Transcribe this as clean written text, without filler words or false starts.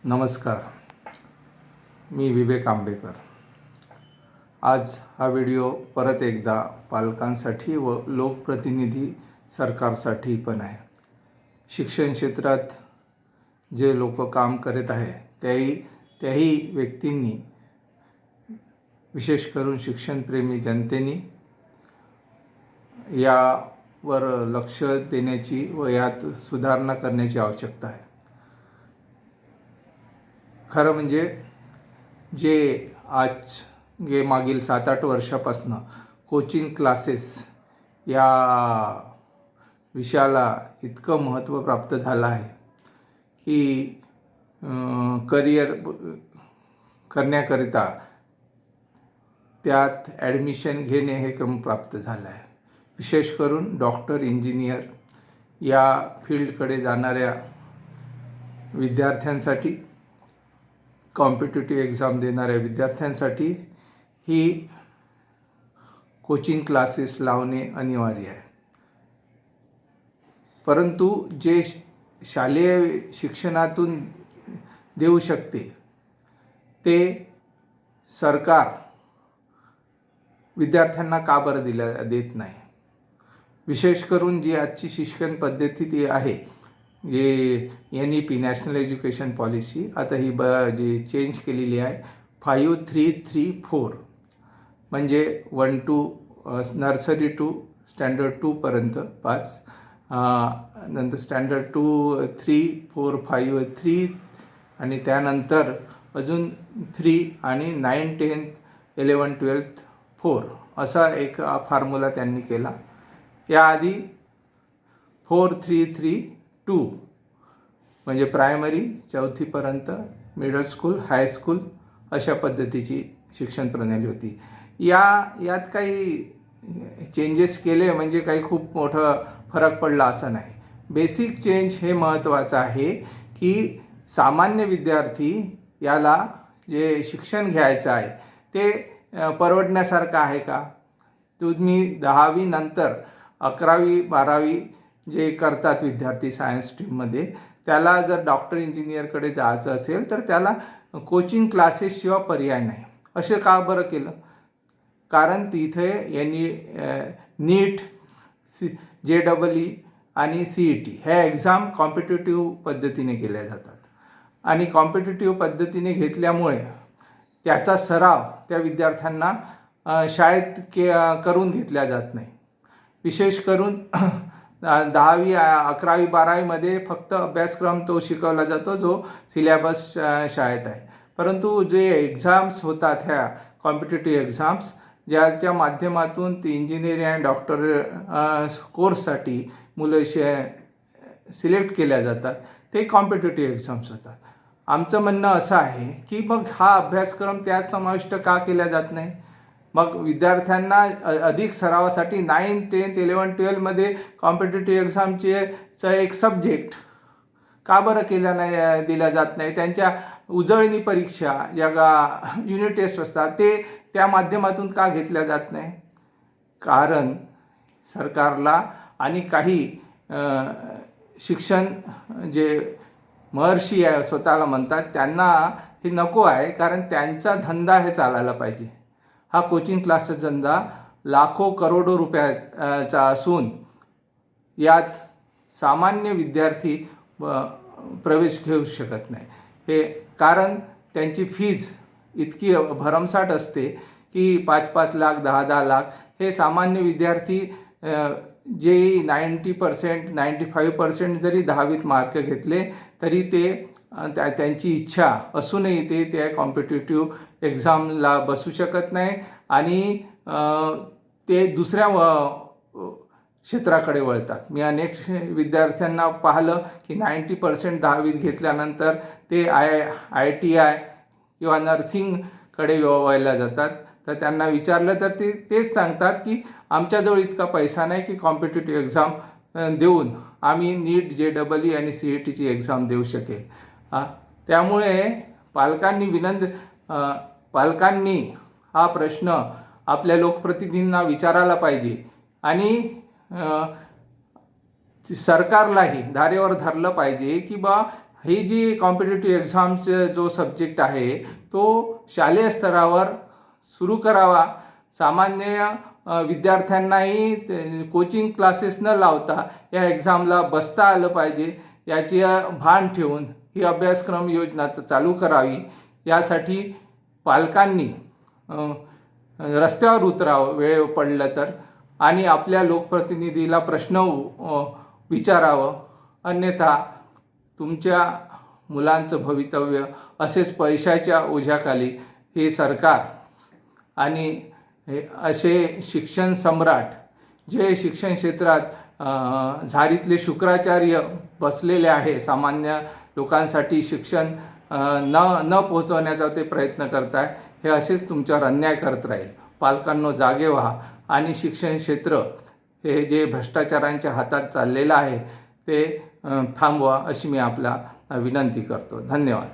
नमस्कार, मी विवेक आंबेकर। आज हा व्हिडिओ परत एकदा पालकांसाठी व लोकप्रतिनिधी सरकारसाठी पण आहे। शिक्षण क्षेत्रात जे लोक काम करत आहे त्याही व्यक्तींनी, विशेष करून शिक्षणप्रेमी जनतेने यावर लक्ष देण्याची व यात सुधारणा करण्याची आवश्यकता आहे। खरं म्हणजे जे मागील 7-8 वर्षापासून कोचिंग क्लासेस या विषयाला इतकं महत्त्व प्राप्त झालं आहे की करिअर करण्याकरिता त्यात ॲडमिशन घेणे हे क्रम प्राप्त झालं आहे। विशेष करून डॉक्टर, इंजिनियर या फील्डकडे जाणाऱ्या विद्यार्थ्यांसाठी, कॉम्पिटिटिव्ह एक्झाम देणाऱ्या विद्यार्थ्यांसाठी ही कोचिंग क्लासेस लावणे अनिवार्य आहे। परंतु जे शालेय शिक्षणातून देऊ शकते ते सरकार विद्यार्थ्यांना का बरं देत नाही? विशेष करून जी आजची शिक्षण पद्धती ती आहे, जे NEP नॅशनल एज्युकेशन पॉलिसी, आता ही जी चेंज केलेली आहे 5334, म्हणजे 1 to नर्सरी टू स्टँडर्ड 2 पर्यंत 5, नंतर स्टँडर्ड 2 3 4 5 3, आणि त्यानंतर अजून 3, आणि 9 10 11 12 4 असा एक फॉर्म्युला त्यांनी केला। याआधी 4332 म्हणजे प्रायमरी 4थीपर्यंत, मिडल स्कूल, हायस्कूल अशा पद्धतीची शिक्षण प्रणाली होती। यात काही चेंजेस केले म्हणजे काही खूप मोठा फरक पडला असं नाही। बेसिक चेंज हे महत्त्वाचं आहे की सामान्य विद्यार्थी याला जे शिक्षण घ्यायचं आहे ते परवडण्यासारखं आहे का? तुम्ही 10वी नंतर 11वी 12वी जे करतात विद्यार्थी सायन्स स्ट्रीममध्ये, त्याला जर डॉक्टर, इंजिनियरकडे जायचं असेल तर त्याला कोचिंग क्लासेसशिवाय पर्याय नाही। असे का बरं केलं? कारण तिथे नीट, JEE आणि CET ह्या एक्झाम कॉम्पिटिटिव्ह पद्धतीने केल्या जातात, आणि कॉम्पिटिटिव्ह पद्धतीने घेतल्यामुळे त्याचा सराव त्या विद्यार्थ्यांना शाळेत करून घेतल्या जात नाही। विशेष करून 10वी 11वी 12वीमध्ये फक्त अभ्यासक्रम तो शिकवला जातो जो सिलेबस शाळेत आहे, परंतु जे एक्झाम्स होतात ह्या कॉम्पिटिटिव्ह एक्झाम्स, ज्याच्या माध्यमातून ते इंजिनिअरिंग आणि डॉक्टर कोर्ससाठी मुलं सिलेक्ट केल्या जातात, ते कॉम्पिटिटिव्ह एक्झाम्स होतात। आमचं म्हणणं असं आहे की मग हा अभ्यासक्रम त्यात समाविष्ट का केला जात नाही? मग विद्यार्थ्यांना अधिक सरावासाठी 9, 10, 11, 12 मध्ये कॉम्पिटिटिव्ह एक्झामचे एक सब्जेक्ट का बरं दिला जात नाही? त्यांच्या उजळणी परीक्षा ज्या युनिट टेस्ट असतात ते त्या माध्यमातून का घेतल्या जात नाही? कारण सरकारला आणि काही शिक्षण जे महर्षी स्वतःला म्हणतात त्यांना हे नको आहे, कारण त्यांचा धंदा हे चालायला पाहिजे। हा कोचिंग क्लासचा धंदा लाखो करोडो रुपयाचा असून यात सामान्य विद्यार्थी प्रवेश घेऊ शकत नाही। हे कारण त्यांची फीज इतकी भरमसाठ असते की 5-5 लाख 10-10 लाख हे सामान्य विद्यार्थी जे 90% 95% जरी 10वीत मार्क घेतले तरी ते त्यांची इच्छा असूनही ते त्या कॉम्पिटिटिव्ह एक्झामला बसू शकत नाही, आणि ते दुसऱ्या क्षेत्राकडे वळतात। मी अनेक विद्यार्थ्यांना पाहिलं की 90% 10वीत घेतल्यानंतर ते ITI किंवा नर्सिंगकडे वळल्या जातात। तर त्यांना विचारलं तर तेच सांगतात की आमच्याजवळ इतका पैसा नाही की कॉम्पिटिटिव्ह एक्झाम देऊन आम्ही नीट, JEE आणि CETची एक्झाम देऊ शकेल। त्यामुळे पालकांनी हा प्रश्न आपल्या लोकप्रतिनिधींना विचारायला पाहिजे, आणि सरकारलाही धारेवर धरलं पाहिजे की ही जी कॉम्पिटेटिव्ह एक्झामचा जो सब्जेक्ट आहे तो शालेय स्तरावर सुरू करावा. सामान्य विद्यार्थ्यांनाही कोचिंग क्लासेस न लावता या एक्झामला बसता आलं पाहिजे याची भान ठेवून ही अभ्यासक्रम योजना चालू करावी. यासाठी पालकांनी रस्त्यावर उतरावं वेळ पडलं तर, आणि आपल्या लोकप्रतिनिधीला प्रश्न विचारावं. अन्यथा तुमच्या मुलांचं भवितव्य असेच पैशाच्या ओझ्याखाली हे सरकार आणि हे असे शिक्षण सम्राट जे शिक्षण क्षेत्रात झारीतले शुक्राचार्य बसलेले आहे, सामान्य लोकांसाठी शिक्षण न पोहोचवण्याचा ते प्रयत्न करत आहे, हे असेच तुमच्यावर अन्याय करत राहील. पालकांनो जागे व्हा आणि शिक्षण क्षेत्र हे जे भ्रष्टाचारांच्या हातात चाललेलं आहे ते थांबवा अशी मी आपला विनंती करतो. धन्यवाद.